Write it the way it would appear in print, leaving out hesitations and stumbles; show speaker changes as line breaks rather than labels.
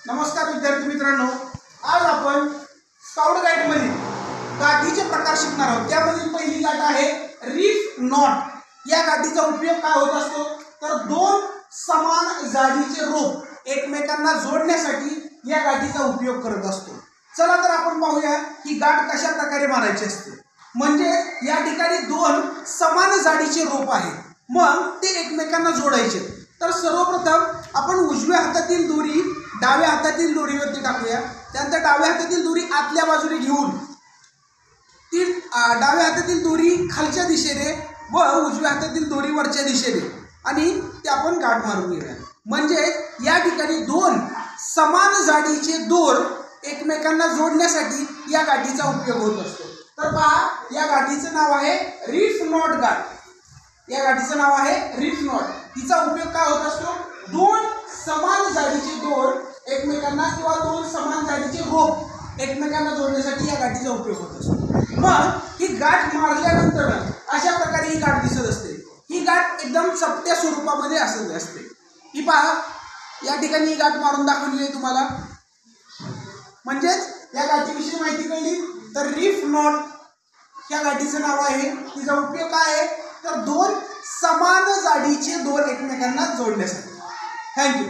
नमस्कार विद्यार्थी मित्रांनो, आज आपण स्काउट गाईड मध्ये गाठीचे प्रकार शिकणार आहोत। त्यामधील पहिली गाठ आहे रीफ नॉट। या गाठीचा उपयोग काय होत असतो तर दोन समान जाडीचे रोप एकमेकांना जोडण्यासाठी या गाठीचा उपयोग करत असतो। चला तर आपण पाहूया ही गाठ कशा प्रकारे मारायची असते। म्हणजे या ठिकाणी दोन समान जाडीचे रोप आहेत, मग ते एकमेकांना जोडायचे। तर सर्वप्रथम आपण उजव्या हातातील दोरी डाव्या हातातील दोरीवरती टाकूया। त्यानंतर डाव्या हातातील दोरी आतल्या बाजूने घेऊन ती डाव्या हातातील दोरी खालच्या दिशेने व उजव्या हातातील दोरी वरच्या दिशेने आणि ते आपण गाठ मारून घेऊया। म्हणजे या ठिकाणी दोन समान जाडीचे दोर एकमेकांना जोडण्यासाठी या गाठीचा उपयोग होत असतो। तर पहा, या गाठीचं नाव आहे रीफ नॉट गाठ। या गाठीचं नाव आहे रीफ नॉट। तिचा उपयोग काय होत असतो, दोन समान जाडीचे दोर एकमेकांना किंवा दोन समान जाडीचे रोप एकमेकांना जोडण्यासाठी या गाठीचा उपयोग होत असतो। मग ही गाठ मारल्यानंतर अशा प्रकारे ही गाठ दिसत असते। ही गाठ एकदम चपट्या स्वरूपामध्ये असते। ही पहा, या ठिकाणी ही गाठ मारून दाखवली आहे तुम्हाला। म्हणजेच या गाठीविषयी माहिती कळली। तर रीफ नॉट या गाठीचं नाव आहे। तिचा उपयोग काय आहे तर दोन समान जाडीचे दोर एकमेकांना जोडण्यासाठी। थँक्यू।